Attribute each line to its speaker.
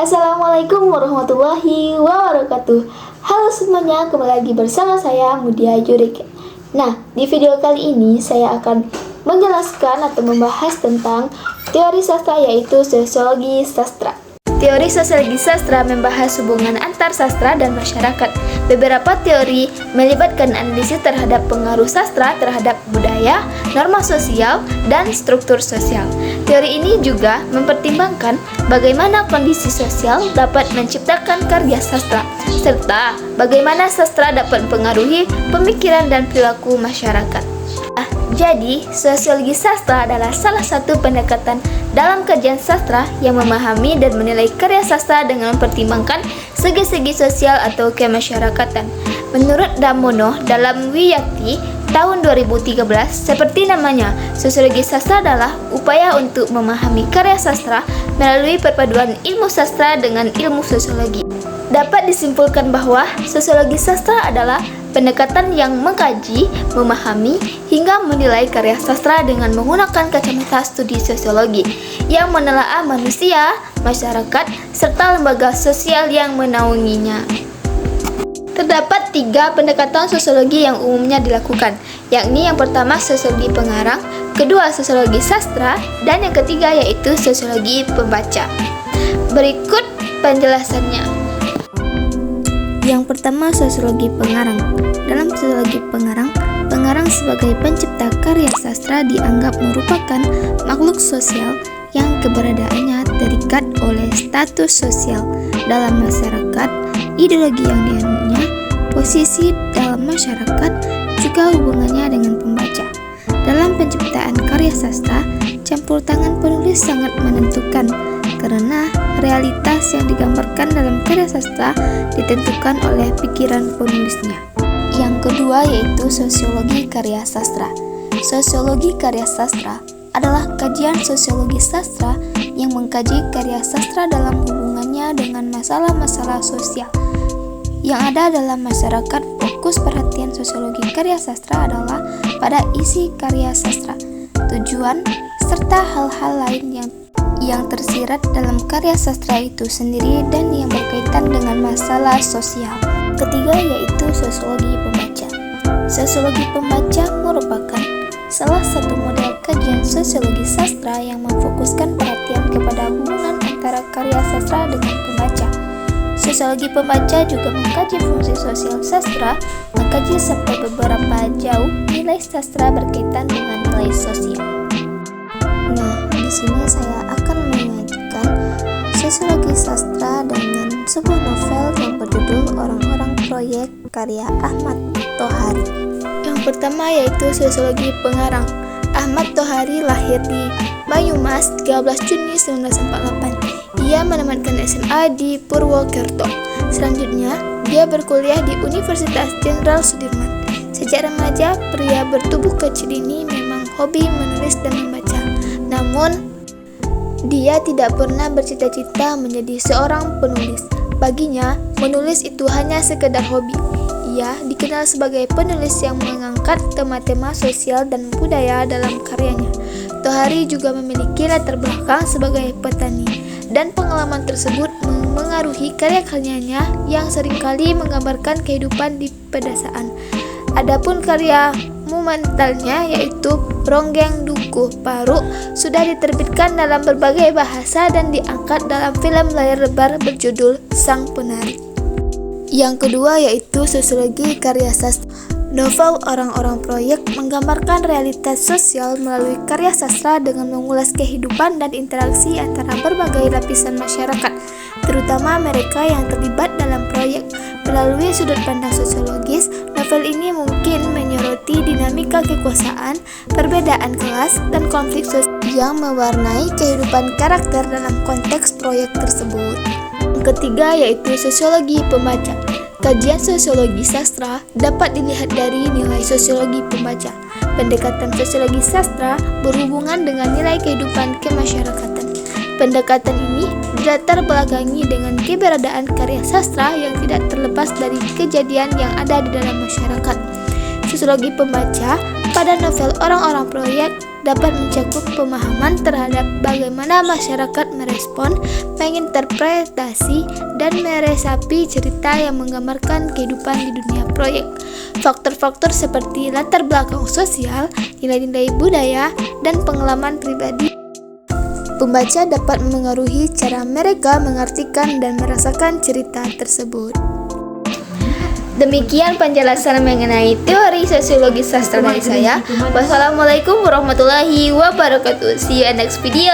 Speaker 1: Assalamualaikum warahmatullahi wabarakatuh. Halo semuanya, kembali lagi bersama saya Mudia Jurik. Nah, di video kali ini saya akan menjelaskan atau membahas tentang teori sastra, yaitu sosiologi sastra. Teori sosiologi sastra membahas hubungan antar sastra dan masyarakat. Beberapa teori melibatkan analisis terhadap pengaruh sastra terhadap budaya, norma sosial, dan struktur sosial. Teori ini juga mempertimbangkan bagaimana kondisi sosial dapat menciptakan karya sastra, serta bagaimana sastra dapat mempengaruhi pemikiran dan perilaku masyarakat. Jadi, sosiologi sastra adalah salah satu pendekatan dalam kajian sastra yang memahami dan menilai karya sastra dengan mempertimbangkan segi-segi sosial atau kemasyarakatan. Menurut Damono dalam Wiyakti tahun 2013, seperti namanya, sosiologi sastra adalah upaya untuk memahami karya sastra melalui perpaduan ilmu sastra dengan ilmu sosiologi. Dapat disimpulkan bahwa sosiologi sastra adalah pendekatan yang mengkaji, memahami, hingga menilai karya sastra dengan menggunakan kacamata studi sosiologi yang menelaah manusia, masyarakat, serta lembaga sosial yang menaunginya. Terdapat 3 pendekatan sosiologi yang umumnya dilakukan, yakni yang pertama sosiologi pengarang, kedua sosiologi sastra, dan yang ketiga yaitu sosiologi pembaca. Berikut penjelasannya. Yang pertama, sosiologi pengarang. Dalam sosiologi pengarang, pengarang sebagai pencipta karya sastra dianggap merupakan makhluk sosial yang keberadaannya terikat oleh status sosial dalam masyarakat, ideologi yang dianutnya, posisi dalam masyarakat, juga hubungannya dengan pembaca. Dalam penciptaan karya sastra, campur tangan penulis sangat menentukan, karena realitas yang digambarkan dalam karya sastra ditentukan oleh pikiran penulisnya. Yang kedua yaitu sosiologi karya sastra. Sosiologi karya sastra adalah kajian sosiologi sastra yang mengkaji karya sastra dalam hubungannya dengan masalah-masalah sosial yang ada dalam masyarakat. Fokus perhatian sosiologi karya sastra adalah pada isi karya sastra, tujuan, serta hal-hal lain yang tersirat dalam karya sastra itu sendiri dan yang berkaitan dengan masalah sosial. Ketiga yaitu sosiologi pembaca. Sosiologi pembaca merupakan salah satu model kajian sosiologi sastra yang memfokuskan perhatian kepada hubungan antara karya sastra dengan pembaca. Sosiologi pembaca juga mengkaji fungsi sosial sastra, mengkaji sampai beberapa jauh nilai sastra berkaitan dengan nilai sosial. Nah, di sini saya akan mengaitkan sosiologi sastra dengan sebuah novel yang berjudul Orang-orang Proyek karya Ahmad Tohari. Yang pertama yaitu sosiologi pengarang. Ahmad Tohari lahir di Banyumas 13 Juni 1948. Ia menamatkan SMA di Purwokerto. Selanjutnya, dia berkuliah di Universitas Jenderal Sudirman. Sejak remaja, pria bertubuh kecil ini memang hobi menulis dan membaca. Namun, dia tidak pernah bercita-cita menjadi seorang penulis. Baginya, menulis itu hanya sekedar hobi. Ia dikenal sebagai penulis yang mengangkat tema-tema sosial dan budaya dalam karyanya. Tohari juga memiliki latar belakang sebagai petani, dan pengalaman tersebut mengaruhi karya-karyanya yang seringkali menggambarkan kehidupan di pedesaan. Adapun karya monumentalnya yaitu Ronggeng Dukuh Paruk sudah diterbitkan dalam berbagai bahasa dan diangkat dalam film layar lebar berjudul Sang Penari. Yang kedua yaitu sosiologi karya sastra. Novel Orang-orang Proyek menggambarkan realitas sosial melalui karya sastra dengan mengulas kehidupan dan interaksi antara berbagai lapisan masyarakat, terutama mereka yang terlibat dalam proyek. Melalui sudut pandang sosiologis, novel ini mungkin menyoroti dinamika kekuasaan, perbedaan kelas, dan konflik sosial yang mewarnai kehidupan karakter dalam konteks proyek tersebut. Yang ketiga yaitu sosiologi pembaca. Kajian sosiologi sastra dapat dilihat dari nilai sosiologi pembaca. Pendekatan sosiologi sastra berhubungan dengan nilai kehidupan kemasyarakatan. Pendekatan ini dilatar belakangi dengan keberadaan karya sastra yang tidak terlepas dari kejadian yang ada di dalam masyarakat. Sosiologi pembaca pada novel Orang-orang Proyek dapat mencakup pemahaman terhadap bagaimana masyarakat merespon, menginterpretasi, dan meresapi cerita yang menggambarkan kehidupan di dunia proyek. Faktor-faktor seperti latar belakang sosial, nilai-nilai budaya, dan pengalaman pribadi pembaca dapat memengaruhi cara mereka mengartikan dan merasakan cerita tersebut. Demikian penjelasan mengenai teori sosiologi sastra dari saya. Wassalamualaikum warahmatullahi wabarakatuh. See you in next video.